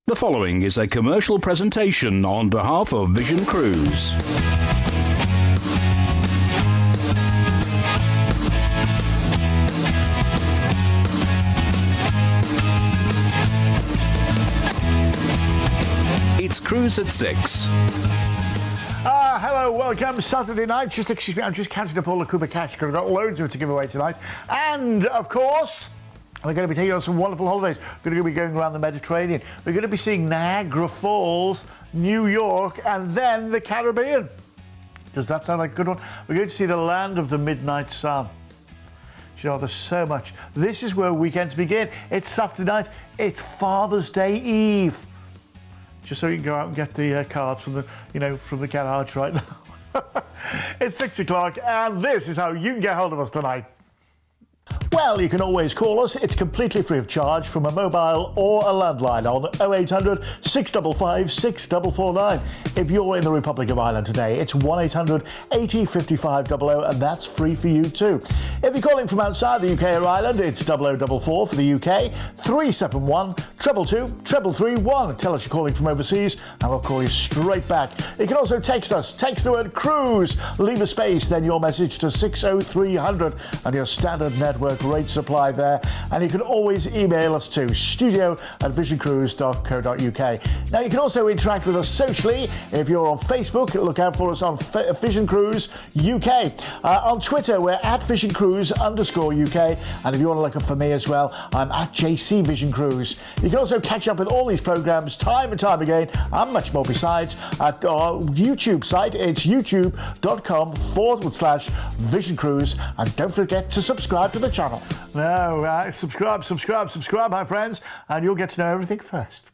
The following is a commercial presentation on behalf of Vision Cruise. It's Cruise at 6. Hello, welcome. Saturday night. Excuse me, I'm just counting up all the Cooper cash because I've got loads of it to give away tonight. And, of course, we're going to be taking on some wonderful holidays. We're going to be going around the Mediterranean. We're going to be seeing Niagara Falls, New York, and then the Caribbean. Does that sound like a good one? We're going to see the land of the midnight sun. You know, there's so much. This is where weekends begin. It's Saturday night. It's Father's Day Eve. Just so you can go out and get the cards from the garage right now. It's 6 o'clock, and this is how you can get hold of us tonight. Well, you can always call us. It's completely free of charge from a mobile or a landline on 0800 655 6449. If you're in the Republic of Ireland today, it's 1800 80 55 00, and that's free for you too. If you're calling from outside the UK or Ireland, it's 0044 for the UK, 371 222 3331. Tell us you're calling from overseas, and we'll call you straight back. You can also text us. Text the word cruise, leave a space, then your message to 60300, and your standard network rate supply there. And you can always email us to studio@visioncruise.co.uk. Now, you can also interact with us socially. If you're on Facebook, look out for us on Vision Cruise UK. On Twitter, we're @VisionCruise_UK. And if you want to look up for me as well, I'm @JC Vision Cruise. You can also catch up with all these programs time and time again, and much more besides, at our YouTube site. It's youtube.com/Vision Cruise. And don't forget to subscribe to the channel. No, subscribe, my friends, and you'll get to know everything first.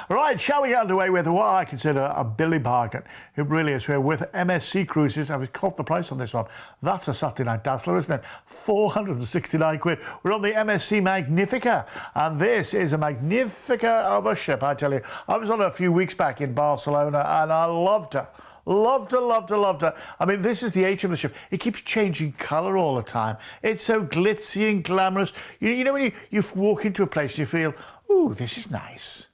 Right, shall we get underway with what I consider a Billy bargain? It really is. We're with MSC Cruises. I've caught the price on this one. That's a Saturday night dazzler, isn't it? 469 quid. We're on the MSC Magnifica, and this is a Magnifica of a ship, I tell you. I was on her a few weeks back in Barcelona, and I loved her. Loved her. I mean, this is the atrium of the ship. It keeps changing colour all the time. It's so glitzy and glamorous. You know when you walk into a place and you feel, ooh, this is nice.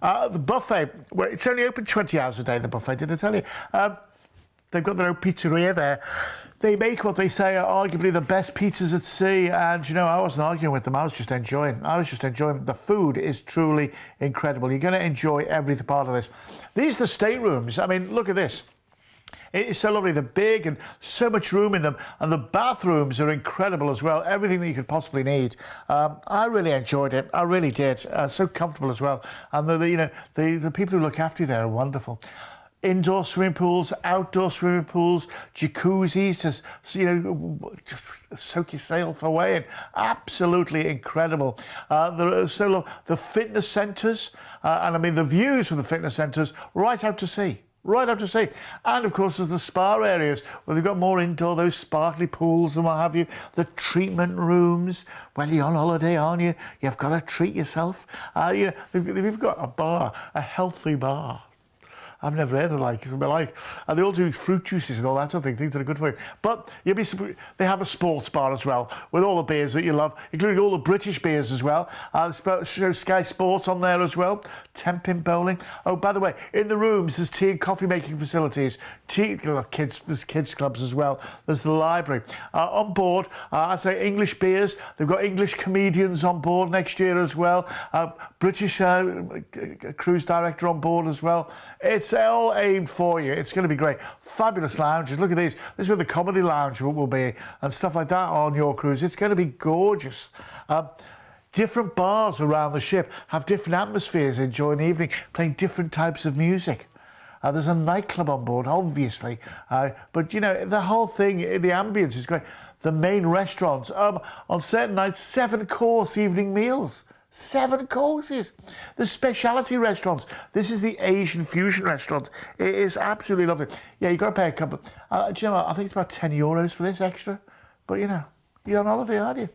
The buffet, well, it's only open 20 hours a day, the buffet, did I tell you? They've got their own pizzeria there. They make what they say are arguably the best pizzas at sea, and you know, I wasn't arguing with them. I was just enjoying. The food is truly incredible. You're going to enjoy every part of this. These are the staterooms. I mean, look at this. It is so lovely. They're big and so much room in them, and the bathrooms are incredible as well. Everything that you could possibly need. I really enjoyed it. I really did. So comfortable as well. And the people who look after you there are wonderful. Indoor swimming pools, outdoor swimming pools, jacuzzis, just soak yourself away, and absolutely incredible. The fitness centres, and I mean the views from the fitness centres right out to sea. And of course there's the spa areas where they've got more indoor, those sparkly pools and what have you. The treatment rooms. Well, you're on holiday, aren't you? You've got to treat yourself. They've got a bar, a healthy bar. I've never heard of it in my life. And they all do fruit juices and all that sort of thing, things that are good for you. But they have a sports bar as well, with all the beers that you love, including all the British beers as well. Sky Sports on there as well. 10-pin bowling. Oh, by the way, in the rooms, there's tea and coffee making facilities. There's kids clubs as well. There's the library. On board, I say English beers. They've got English comedians on board next year as well. British cruise director on board as well. It's all aimed for you. It's going to be great. Fabulous lounges. Look at these. This is where the comedy lounge will be and stuff like that on your cruise. It's going to be gorgeous. Different bars around the ship have different atmospheres enjoying the evening, playing different types of music. There's a nightclub on board, obviously. But, you know, the whole thing, the ambience is great. The main restaurants, on certain nights, 7-course evening meals. 7 courses. The specialty restaurants. This is the Asian fusion restaurant. It is absolutely lovely. Yeah, you've got to pay a couple. Do you know what? I think it's about €10 for this extra. But, you know, you're on holiday, aren't you?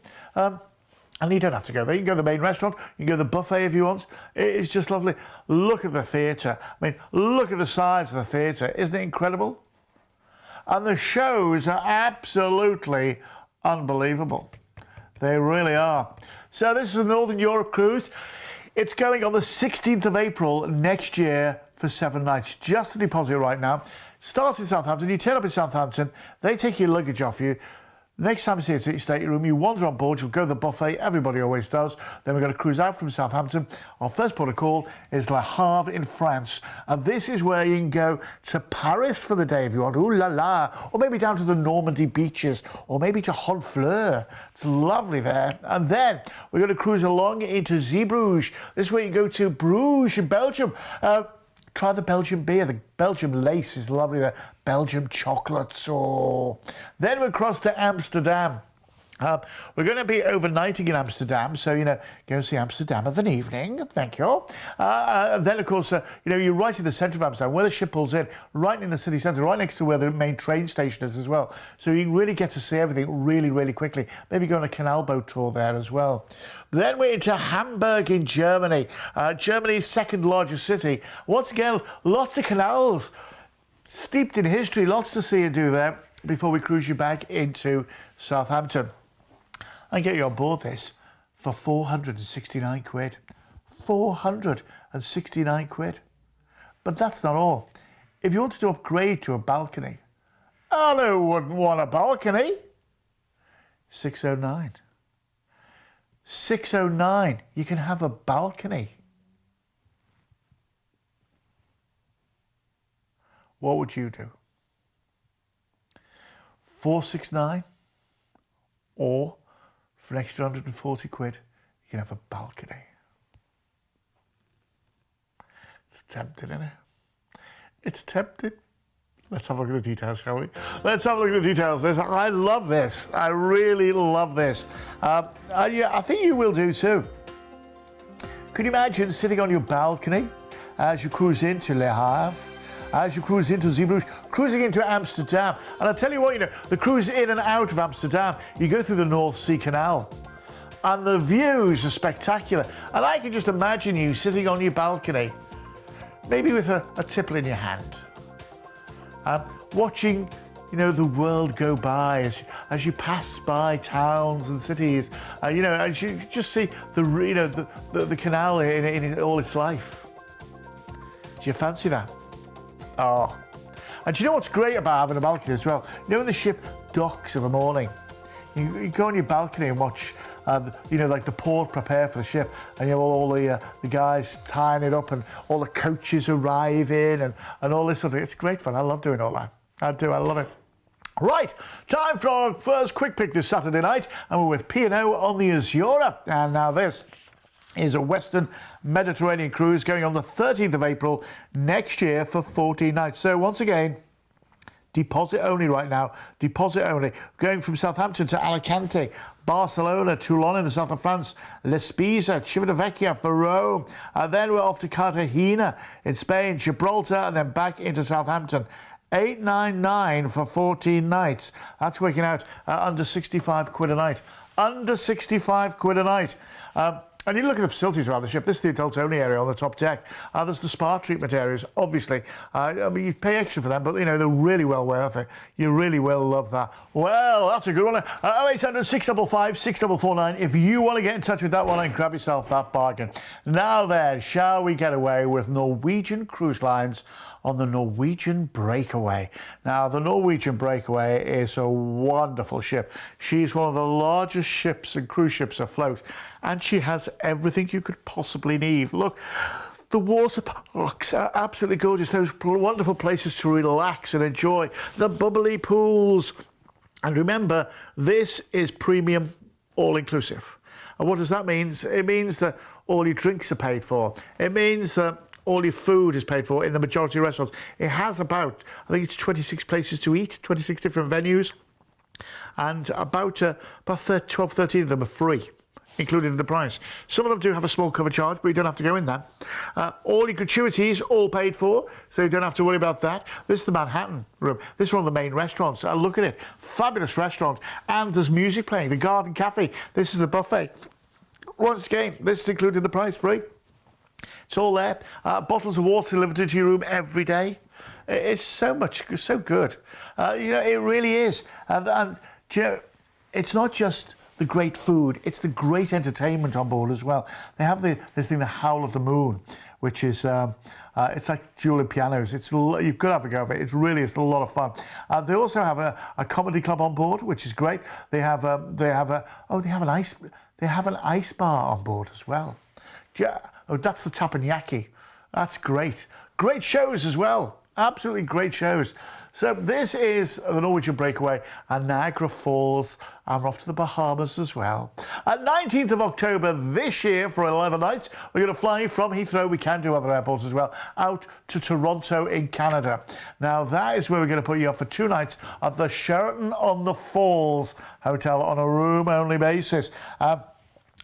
And you don't have to go there. You can go to the main restaurant. You can go to the buffet if you want. It is just lovely. Look at the theatre. I mean, look at the size of the theatre. Isn't it incredible? And the shows are absolutely unbelievable. They really are. So this is a Northern Europe cruise. It's going on the 16th of April next year for 7 nights. Just a deposit right now. Starts in Southampton. You turn up in Southampton. They take your luggage off you. Next time you see a city stateroom, you wander on board, you'll go to the buffet, everybody always does. Then we're going to cruise out from Southampton. Our first port of call is Le Havre in France. And this is where you can go to Paris for the day if you want. Ooh la la. Or maybe down to the Normandy beaches. Or maybe to Honfleur. It's lovely there. And then we're going to cruise along into Zeebrugge. This is where you go to Bruges in Belgium. Try the Belgian beer. The Belgian lace is lovely there. Belgian chocolates. Oh. Then we'll cross to Amsterdam. We're going to be overnighting in Amsterdam, so, go see Amsterdam of an evening. Thank you. Then, of course, you're right in the centre of Amsterdam, where the ship pulls in, right in the city centre, right next to where the main train station is as well. So you really get to see everything really, really quickly. Maybe go on a canal boat tour there as well. Then we're into Hamburg in Germany, Germany's second largest city. Once again, lots of canals, steeped in history, lots to see and do there before we cruise you back into Southampton. And get you on board this for 469 quid. 469 quid. But that's not all. If you wanted to upgrade to a balcony, and who wouldn't want a balcony? 609. 609. You can have a balcony. What would you do? 469, or for an extra 140 quid, you can have a balcony. It's tempting, isn't it? It's tempting. Let's have a look at the details, shall we? Let's have a look at the details. I love this. I really love this. I think you will do too. Could you imagine sitting on your balcony as you cruise into Le Havre? As you cruise into Zeebrugge, cruising into Amsterdam. And I'll tell you what, the cruise in and out of Amsterdam, you go through the North Sea Canal. And the views are spectacular. And I can just imagine you sitting on your balcony, maybe with a tipple in your hand, watching, the world go by as you pass by towns and cities. As you just see the canal in all its life. Do you fancy that? Oh, and do you know what's great about having a balcony as well? When the ship docks in the morning, you go on your balcony and watch, like the port prepare for the ship, and you have all the guys tying it up, and all the coaches arriving, and all this sort of thing. It's great fun. I love doing all that. I do. I love it. Right, time for our first quick pick this Saturday night, and we're with P&O on the Azura. And now this is a Western Mediterranean cruise going on the 13th of April next year for 14 nights. So once again, deposit only right now, deposit only. Going from Southampton to Alicante, Barcelona, Toulon in the south of France, Lespisa, Civitavecchia for Rome. Then we're off to Cartagena in Spain, Gibraltar, and then back into Southampton. 899 for 14 nights. That's working out under 65 quid a night. Under 65 quid a night. And you look at the facilities around the ship. This is the adults-only area on the top deck. There's the spa treatment areas, obviously. You pay extra for them, but, they're really well worth it. You really will love that. Well, that's a good one. 0800 655 6449 if you want to get in touch with that one and grab yourself that bargain. Now then, shall we get away with Norwegian Cruise Lines on the Norwegian Breakaway. Now, the Norwegian Breakaway is a wonderful ship. She's one of the largest ships and cruise ships afloat, and she has everything you could possibly need. Look, the water parks are absolutely gorgeous. Those wonderful places to relax and enjoy. The bubbly pools. And remember, this is premium all-inclusive. And what does that mean? It means that all your drinks are paid for. It means that all your food is paid for in the majority of restaurants. It has about, I think it's 26 places to eat, 26 different venues, and about 12, 13 of them are free, included in the price. Some of them do have a small cover charge, but you don't have to go in there. All your gratuities, all paid for, so you don't have to worry about that. This is the Manhattan room. This is one of the main restaurants. Look at it. Fabulous restaurant. And there's music playing. The Garden Cafe. This is the buffet. Once again, this is included in the price, free. It's all there. Bottles of water delivered into your room every day. It's so good. It really is. And it's not just the great food. It's the great entertainment on board as well. They have this thing, the Howl at the Moon, which is it's like dueling pianos. You've got to have a go of it. It's a lot of fun. They also have a comedy club on board, which is great. They have an ice bar on board as well. Oh, that's the Teppanyaki. That's great. Great shows as well. Absolutely great shows. So this is the Norwegian Breakaway and Niagara Falls. I'm off to the Bahamas as well. At 19th of October this year for 11 nights, we're going to fly from Heathrow, we can do other airports as well, out to Toronto in Canada. Now that is where we're going to put you up for 2 nights at the Sheraton-on-the-Falls Hotel on a room-only basis.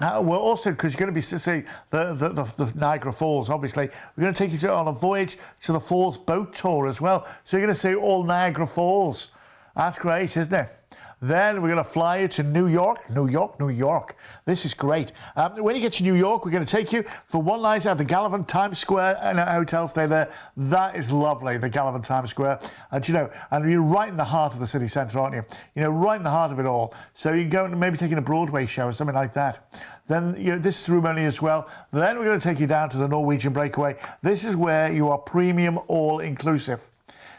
We're also, because you're going to be seeing the Niagara Falls, obviously, we're going to take you on a voyage to the Falls boat tour as well. So you're going to see all Niagara Falls. That's great, isn't it? Then we're going to fly you to New York. New York. This is great. When you get to New York, we're going to take you for 1 night at the Gallivan Times Square and a hotel stay there. That is lovely, the Gallivan Times Square. And you're right in the heart of the city centre, aren't you? You know, right in the heart of it all. So you can go and maybe taking a Broadway show or something like that. Then this is room only as well. Then we're going to take you down to the Norwegian Breakaway. This is where you are premium all-inclusive.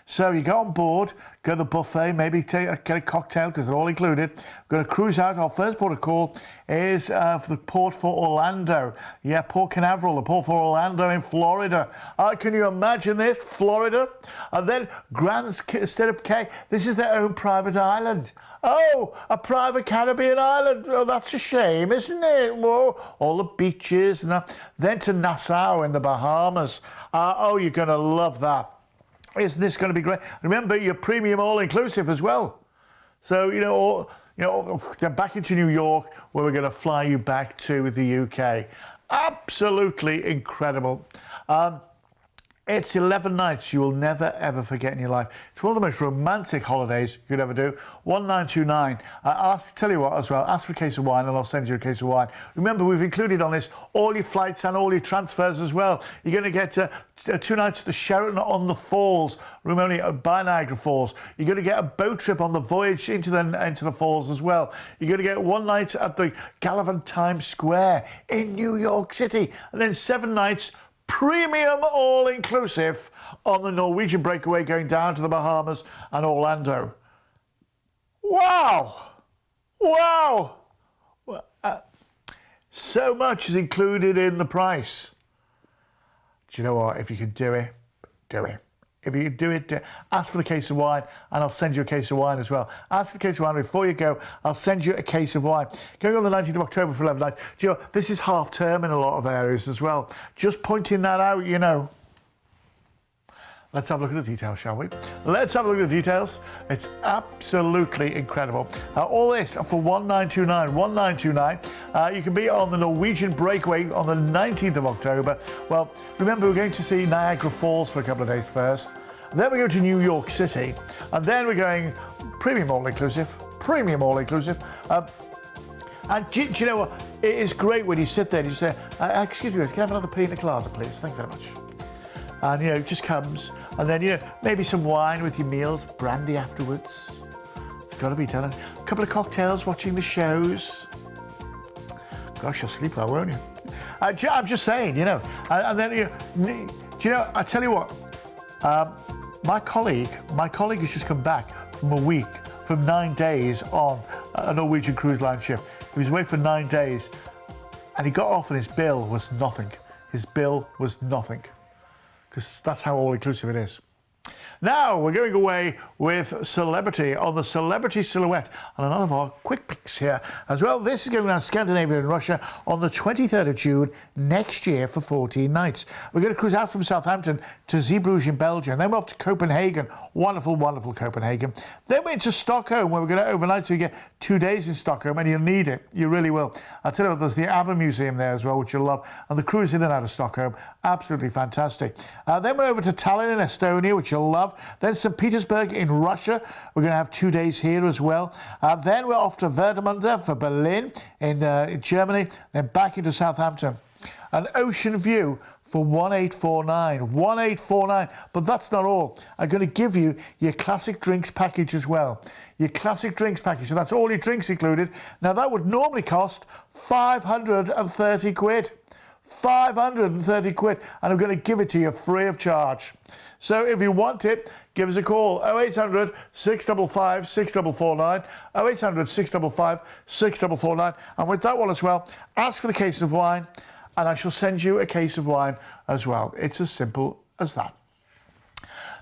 So you go on board, go to the buffet, maybe get a cocktail because they're all included. We're going to cruise out. Our first port of call is for the port for Orlando. Yeah, Port Canaveral, the port for Orlando in Florida. Can you imagine this? Florida. And then Grand Stirrup Cay. This is their own private island. Oh, a private Caribbean island. Oh, that's a shame, isn't it? Whoa, all the beaches and that. Then to Nassau in the Bahamas. Oh, you're going to love that. Isn't this going to be great? Remember, you're premium all-inclusive as well. So, then back into New York, where we're going to fly you back to the UK. Absolutely incredible. It's 11 nights you will never, ever forget in your life. It's one of the most romantic holidays you could ever do. 1929. Tell you what as well, ask for a case of wine and I'll send you a case of wine. Remember, we've included on this all your flights and all your transfers as well. You're going to get 2 nights at the Sheraton-on-the-Falls, room only by Niagara Falls. You're going to get a boat trip on the voyage into the falls as well. You're going to get 1 night at the Gallivan Times Square in New York City. And then 7 nights premium all-inclusive on the Norwegian Breakaway going down to the Bahamas and Orlando. Wow! Wow! So much is included in the price. Do you know what? If you can do it, do it. If you can do it, ask for the case of wine and I'll send you a case of wine as well. Ask for the case of wine before you go. I'll send you a case of wine. Going on the 19th of October for 11 nights. Do you know, this is half term in a lot of areas as well. Just pointing that out, you know. Let's have a look at the details, shall we? Let's have a look at the details. It's absolutely incredible. All this for 1929. 1929. You can be on the Norwegian Breakaway on the 19th of October. Well, remember, we're going to see Niagara Falls for a couple of days first. Then we're going to New York City. And then we're going premium all-inclusive. Premium all-inclusive. And do you know what? It is great when you sit there and you say, excuse me, can I have another pina colada, please? Thank you very much. And, it just comes. And then, maybe some wine with your meals, brandy afterwards. It's got to be done. A couple of cocktails, watching the shows. Gosh, you'll sleep well, won't you? I'm just saying, And then, I tell you what, my colleague has just come back from 9 days on a Norwegian Cruise Line ship. He was away for 9 days, and he got off and his bill was nothing. His bill was nothing. Because that's how all-inclusive it is. Now, we're going away with Celebrity on the Celebrity Silhouette and another of our quick picks here as well. This is going around Scandinavia and Russia on the 23rd of June next year for 14 nights. We're going to cruise out from Southampton to Zeebrugge in Belgium. Then we're off to Copenhagen. Wonderful, wonderful Copenhagen. Then we're into Stockholm, where we're going to overnight, so you get 2 days in Stockholm, and you'll need it. You really will. I'll tell you what, there's the ABBA Museum there as well, which you'll love. And the cruise in and out of Stockholm, absolutely fantastic. Then we're over to Tallinn in Estonia, which you'll love. Then St. Petersburg in Russia. We're going to have 2 days here as well. Then we're off to Werdermunde for Berlin in Germany. Then back into Southampton. An ocean view for 1849. 1849. But that's not all. I'm going to give you your classic drinks package as well. Your classic drinks package. So that's all your drinks included. Now that would normally cost 530 quid. 530 quid. And I'm going to give it to you free of charge. So if you want it, give us a call. 0800 655 6449. 0800 655 6449. And with that one as well, ask for the case of wine, and I shall send you a case of wine as well. It's as simple as that.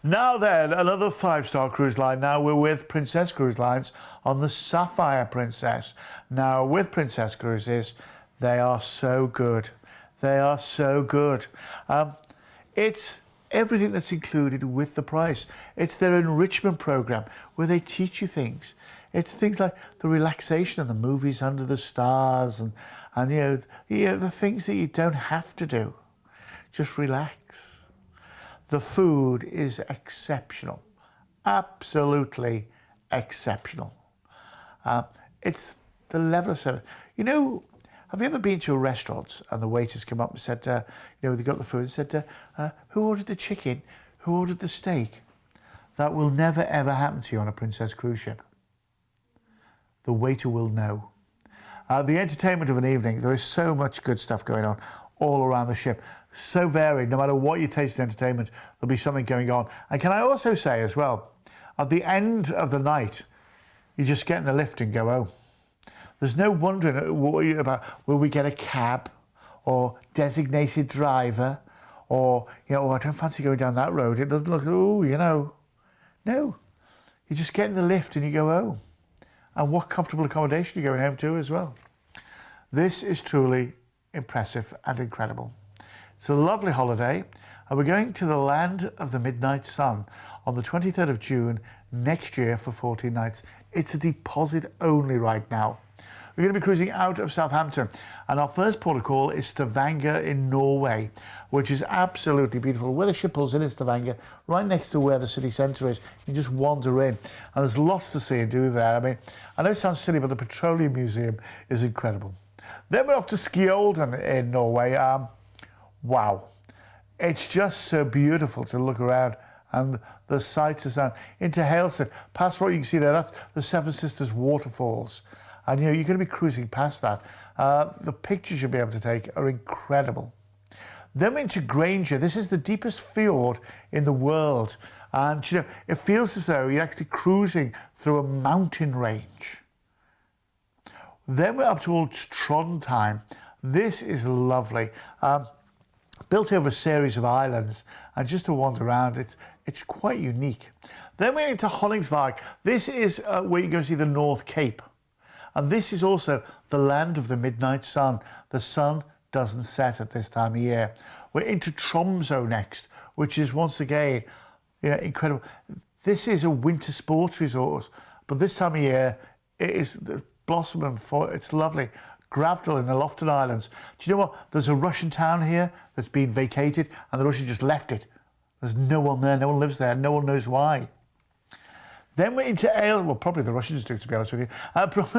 Now then, another 5-star cruise line. Now we're with Princess Cruise Lines on the Sapphire Princess. Now with Princess Cruises, they are so good. They are so good. It's everything that's included with the price. It's their enrichment program where they teach you things. It's things like the relaxation and the movies under the stars and the things that you don't have to do. Just relax. The food is exceptional. Absolutely exceptional. It's the level of service. You know, have you ever been to a restaurant and the waiters come up and said, they got the food and said, who ordered the chicken? Who ordered the steak? That will never ever happen to you on a Princess cruise ship. The waiter will know. The entertainment of an evening, there is so much good stuff going on all around the ship. So varied, no matter what you taste in entertainment, there'll be something going on. And can I also say as well, at the end of the night, you just get in the lift and go home. There's no wondering about will we get a cab or designated driver or, I don't fancy going down that road. It doesn't look, No. You just get in the lift and you go home. And what comfortable accommodation you're going home to as well. This is truly impressive and incredible. It's a lovely holiday, and we're going to the land of the midnight sun on the 23rd of June next year for 14 nights. It's a deposit only right now. We're going to be cruising out of Southampton, and our first port of call is Stavanger in Norway, which is absolutely beautiful. Where the ship pulls in is Stavanger, right next to where the city centre is. You just wander in, and there's lots to see and do there. I mean, I know it sounds silly, but the Petroleum Museum is incredible. Then we're off to Skjolden in Norway. Wow, it's just so beautiful to look around, and the sights are sound. Into Haleston, past what you can see there, that's the Seven Sisters waterfalls. And you're going to be cruising past that. The pictures you'll be able to take are incredible. Then we're into Granger. This is the deepest fjord in the world. And it feels as though you're actually cruising through a mountain range. Then we're up towards Trondheim. This is lovely. Built over a series of islands, and just to wander around, it's quite unique. Then we're into Honningsvåg. This is where you're going to see the North Cape. And this is also the land of the midnight sun. The sun doesn't set at this time of year. We're into Tromsø next, which is once again, incredible. This is a winter sports resort, but this time of year, it is the blossom and it's lovely. Gravdal in the Lofton Islands. Do you know what? There's a Russian town here that's been vacated, and the Russians just left it. There's no one there, no one lives there, no one knows why. Then we're into probably the Russians do, to be honest with you.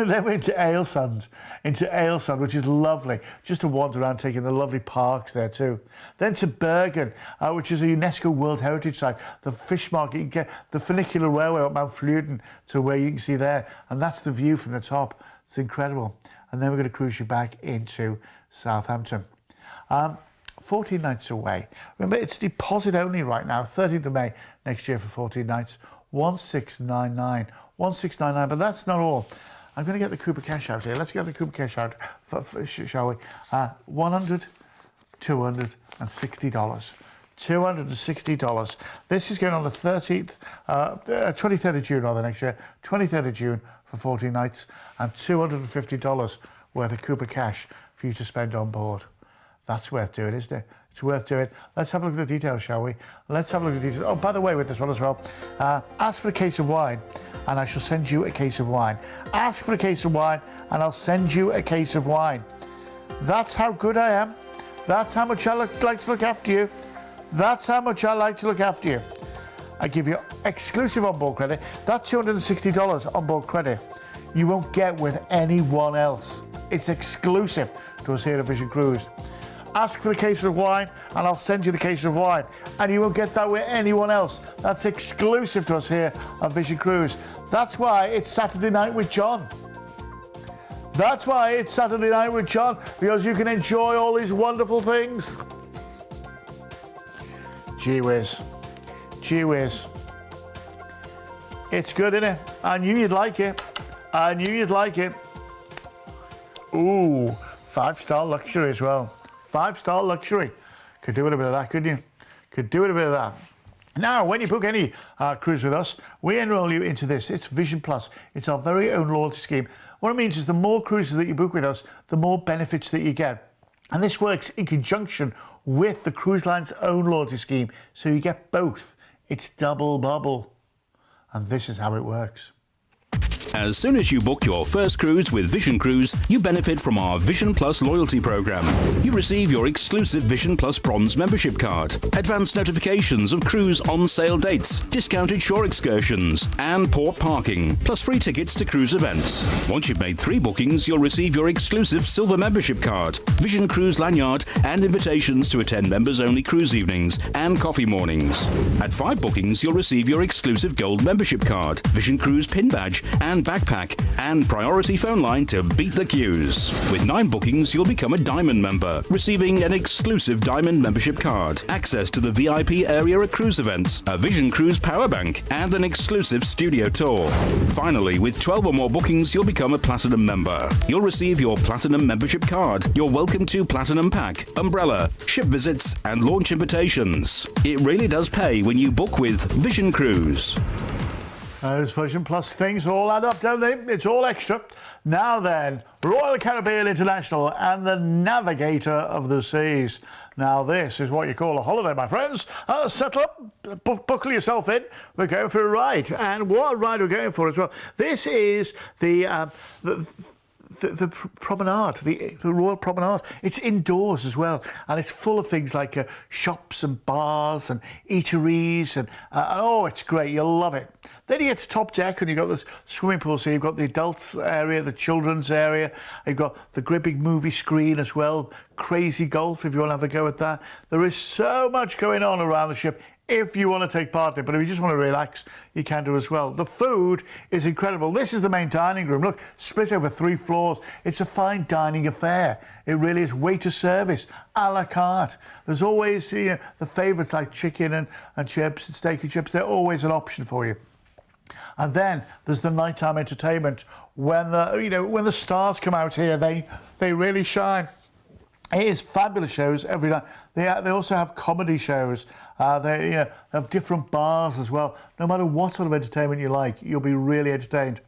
Then we're into Ålesund, which is lovely. Just to wander around, taking the lovely parks there too. Then to Bergen, which is a UNESCO World Heritage Site. The fish market, you can get the funicular railway up Mount Fluten to where you can see there. And that's the view from the top. It's incredible. And then we're going to cruise you back into Southampton. 14 nights away. Remember, it's deposit only right now. 13th of May next year for 14 nights. 1699, 1699, but that's not all. I'm going to get the Cooper Cash out here. Let's get the Cooper Cash out, shall we? $100, $260. $260. This is going on the 23rd of June, rather, next year. 23rd of June for 14 nights, and $250 worth of Cooper Cash for you to spend on board. That's worth doing, isn't it? It's worth doing. Let's have a look at the details, shall we? Let's have a look at the details. Oh, by the way, with this one as well, ask for a case of wine, and I shall send you a case of wine. Ask for a case of wine, and I'll send you a case of wine. That's how good I am. That's how much I like to look after you. That's how much I like to look after you. I give you exclusive onboard credit. That's $260 onboard credit you won't get with anyone else. It's exclusive to us here at Vision Cruise. Ask for the case of wine and I'll send you the case of wine. And you won't get that with anyone else. That's exclusive to us here at Vision Cruise. That's why it's Saturday Night with John. That's why it's Saturday Night with John, because you can enjoy all these wonderful things. Gee whiz. Gee whiz. It's good, isn't it? I knew you'd like it. I knew you'd like it. Ooh, 5-star luxury as well. 5-star luxury. Could do with a bit of that, couldn't you? Could do with a bit of that. Now, when you book any cruise with us, we enroll you into this. It's Vision Plus. It's our very own loyalty scheme. What it means is the more cruises that you book with us, the more benefits that you get. And this works in conjunction with the cruise line's own loyalty scheme. So you get both. It's double bubble. And this is how it works. As soon as you book your first cruise with Vision Cruise, you benefit from our Vision Plus loyalty program. You receive your exclusive Vision Plus Bronze membership card, advanced notifications of cruise on-sale dates, discounted shore excursions, and port parking, plus free tickets to cruise events. Once you've made 3 bookings, you'll receive your exclusive Silver membership card, Vision Cruise lanyard, and invitations to attend members-only cruise evenings and coffee mornings. At 5 bookings, you'll receive your exclusive Gold membership card, Vision Cruise pin badge, and backpack, and priority phone line to beat the queues. With 9 bookings, you'll become a Diamond member, receiving an exclusive Diamond membership card, access to the VIP area at cruise events, a Vision Cruise power bank, and an exclusive studio tour. Finally, with 12 or more bookings, you'll become a Platinum member. You'll receive your Platinum membership card, your Welcome to Platinum pack, umbrella, ship visits, and launch invitations. It really does pay when you book with Vision Cruise. Those Vision Plus things all add up, don't they? It's all extra. Now then, Royal Caribbean International and the Navigator of the Seas. Now this is what you call a holiday, my friends. Settle up, buckle yourself in. We're going for a ride. And what a ride we're going for as well. This is the promenade, the Royal Promenade. It's indoors as well, and it's full of things like shops and bars and eateries, and oh, it's great. You'll love it. Then you get to top deck and you've got this swimming pool, so you've got the adults area, the children's area, you've got the great big movie screen as well, crazy golf if you want to have a go at that. There is so much going on around the ship if you want to take part in it, but if you just want to relax, you can do as well. The food is incredible. This is the main dining room. Look, split over 3 floors. It's a fine dining affair. It really is. Waiter service, a la carte. There's always the favourites like chicken and chips and steak and chips. They're always an option for you. And then there's the nighttime entertainment. When the stars come out here, they really shine. It is fabulous shows every night. They also have comedy shows. They have different bars as well. No matter what sort of entertainment you like, you'll be really entertained.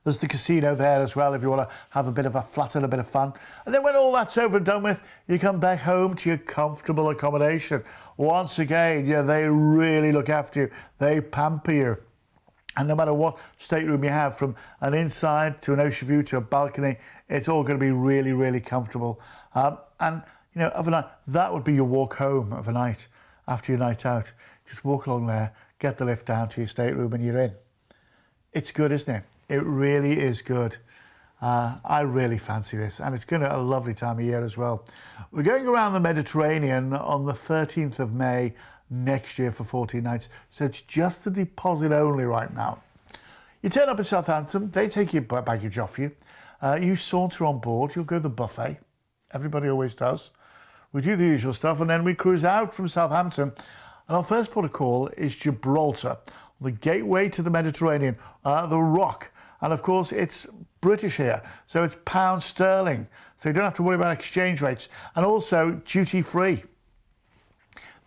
There's the casino there as well if you want to have a bit of a flat and a bit of fun. And then when all that's over and done with, you come back home to your comfortable accommodation. Once again, they really look after you. They pamper you. And no matter what stateroom you have, from an inside to an ocean view to a balcony, it's all going to be really, really comfortable. And overnight, that would be your walk home of a night after your night out. Just walk along there, get the lift down to your stateroom and you're in. It's good, isn't it? It really is good. I really fancy this, and it's going to be a lovely time of year as well. We're going around the Mediterranean on the 13th of May next year for 14 nights, so it's just a deposit only right now. You turn up in Southampton, they take your baggage off you, you saunter on board, you'll go to the buffet, everybody always does. We do the usual stuff, and then we cruise out from Southampton, and our first port of call is Gibraltar, the gateway to the Mediterranean, the Rock, and of course it's British here, so it's pound sterling, so you don't have to worry about exchange rates, and also duty free.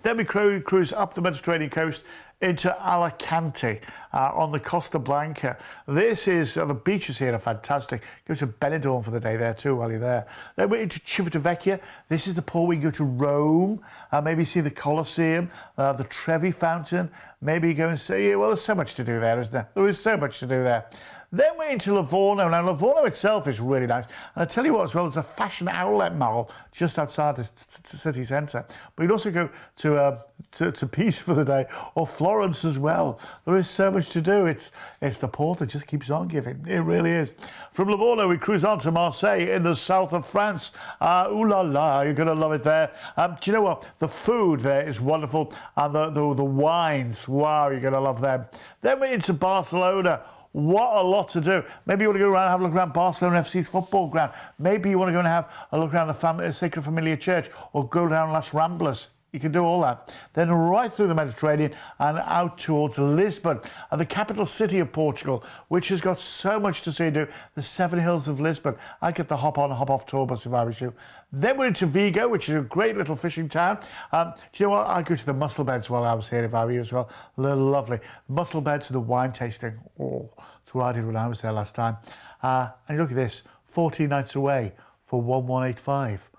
Then we cruise up the Mediterranean coast into Alicante on the Costa Blanca. This is, the beaches here are fantastic. Go to Benidorm for the day there too while you're there. Then we're into Civitavecchia. This is the port where you go to Rome, maybe see the Colosseum, the Trevi Fountain, maybe go and see, well, there's so much to do there, isn't there? There is so much to do there. Then we're into Livorno. Now, Livorno itself is really nice. And I tell you what, as well, there's a fashion outlet mall just outside the city centre. But you'd also go to Pisa for the day, or Florence Florence as well. There is so much to do. It's the port that just keeps on giving. It really is. From Livorno, we cruise on to Marseille in the south of France. Ooh la la, you're going to love it there. Do you know what? The food there is wonderful, and the wines, wow, you're going to love them. Then we're into Barcelona. What a lot to do. Maybe you want to go around and have a look around Barcelona FC's football ground. Maybe you want to go and have a look around the Sacred Familia Church, or go down Las Ramblas. You can do all that. Then right through the Mediterranean and out towards Lisbon, the capital city of Portugal, which has got so much to see and do. The Seven Hills of Lisbon. I'd get the hop-on, hop-off tour bus if I was you. Then we're into Vigo, which is a great little fishing town. Do you know what? I'd go to the mussel beds while I was here if I were you as well. They're lovely. Mussel beds and the wine tasting. Oh, that's what I did when I was there last time. And look at this, 14 nights away for 1185.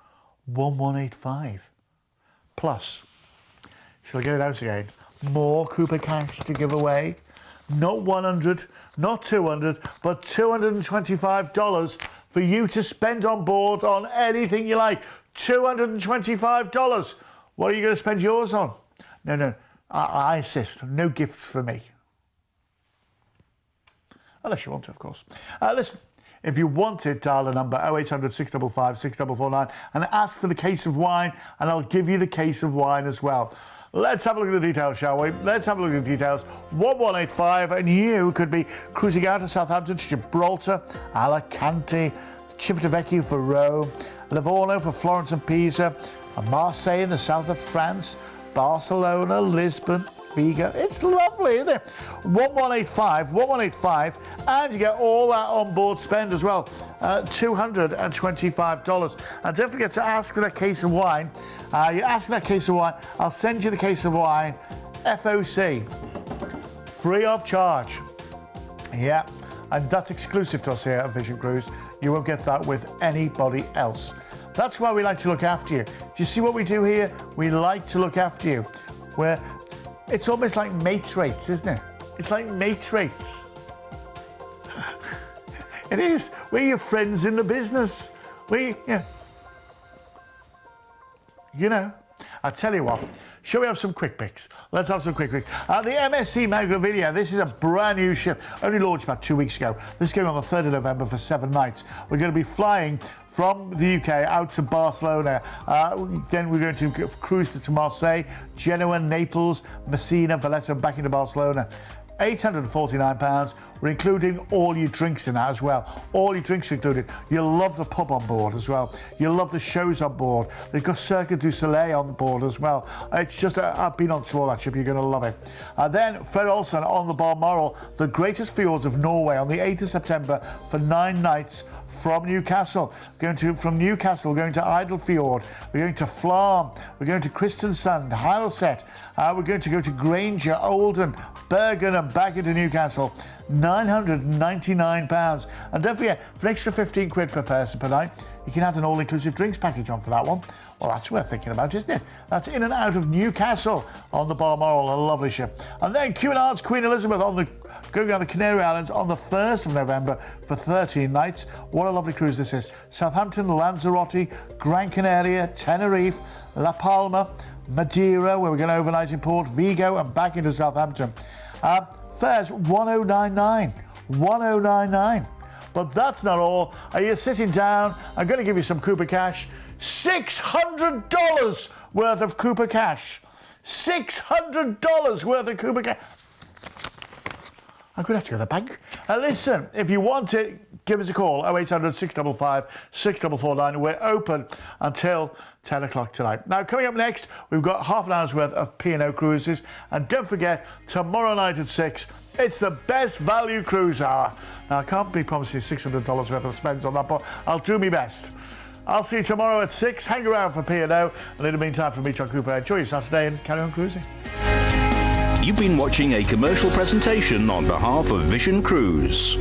1185. Plus, shall I get it out again? More Cooper cash to give away. Not 100, not 200, but $225 for you to spend on board on anything you like. $225. What are you going to spend yours on? No, I insist. No gifts for me. Unless you want to, of course. Listen. If you want it, dial the number 0800 655 6449 and ask for the case of wine, and I'll give you the case of wine as well. Let's have a look at the details, shall we? Let's have a look at the details. 1185, and you could be cruising out of Southampton to Gibraltar, Alicante, Civitavecchia for Rome, Livorno for Florence and Pisa, and Marseille in the south of France, Barcelona, Lisbon, Vigo. It's lovely, isn't it? 1185, and you get all that on board spend as well. $225. And don't forget to ask for that case of wine. You ask for that case of wine, I'll send you the case of wine, FOC, free of charge. Yeah, and that's exclusive to us here at Vision Cruise. You won't get that with anybody else. That's why we like to look after you. Do you see what we do here? We like to look after you. It's almost like mate rates, isn't it? It's like mate rates. It is. We're your friends in the business. You know. I tell you what, shall we have some quick picks? Let's have some quick picks. The MSC Megravilia, this is a brand new ship, only launched about 2 weeks ago. This is going on the 3rd of November for 7 nights. We're going to be flying from the UK out to Barcelona. Then we're going to cruise to Marseille, Genoa, Naples, Messina, Valletta, and back into Barcelona. £849. We're including all your drinks in that as well. All your drinks are included. You'll love the pub on board as well. You'll love the shows on board. They've got Cirque du Soleil on board as well. It's just, I've been on tour that ship, you're going to love it. Then Fred Olsen on the Balmoral, the greatest fjords of Norway on the 8th of September for 9 nights from Newcastle. From Newcastle, we're going to Idle Fjord, we're going to Flarm, we're going to Kristiansand, Heilset, we're going to go to Granger, Oldham, Bergen, and back into Newcastle. £999. And don't forget, for an extra 15 quid per person per night, you can add an all-inclusive drinks package on for that one. Well, that's worth thinking about, isn't it? That's in and out of Newcastle on the Balmoral, a lovely ship. And then Cunard's Queen Elizabeth going down the Canary Islands on the 1st of November for 13 nights. What a lovely cruise this is. Southampton, Lanzarote, Gran Canaria, Tenerife, La Palma, Madeira, where we're going to overnight in Port, Vigo, and back into Southampton. Fares 1099. 1099. But that's not all. Are you sitting down? I'm going to give you some Cooper cash. $600 worth of Cooper cash. $600 worth of Cooper cash. I'm going to have to go to the bank. Listen, if you want it, give us a call, 0800 655 6449. We're open until 10 o'clock tonight. Now, coming up next, we've got half an hour's worth of P&O cruises. And don't forget, tomorrow night at 6, it's the best value cruise hour. Now, I can't be promising $600 worth of spends on that, but I'll do my best. I'll see you tomorrow at 6. Hang around for P&O. And in the meantime, from me, John Cooper, enjoy your Saturday and carry on cruising. You've been watching a commercial presentation on behalf of Vision Cruise.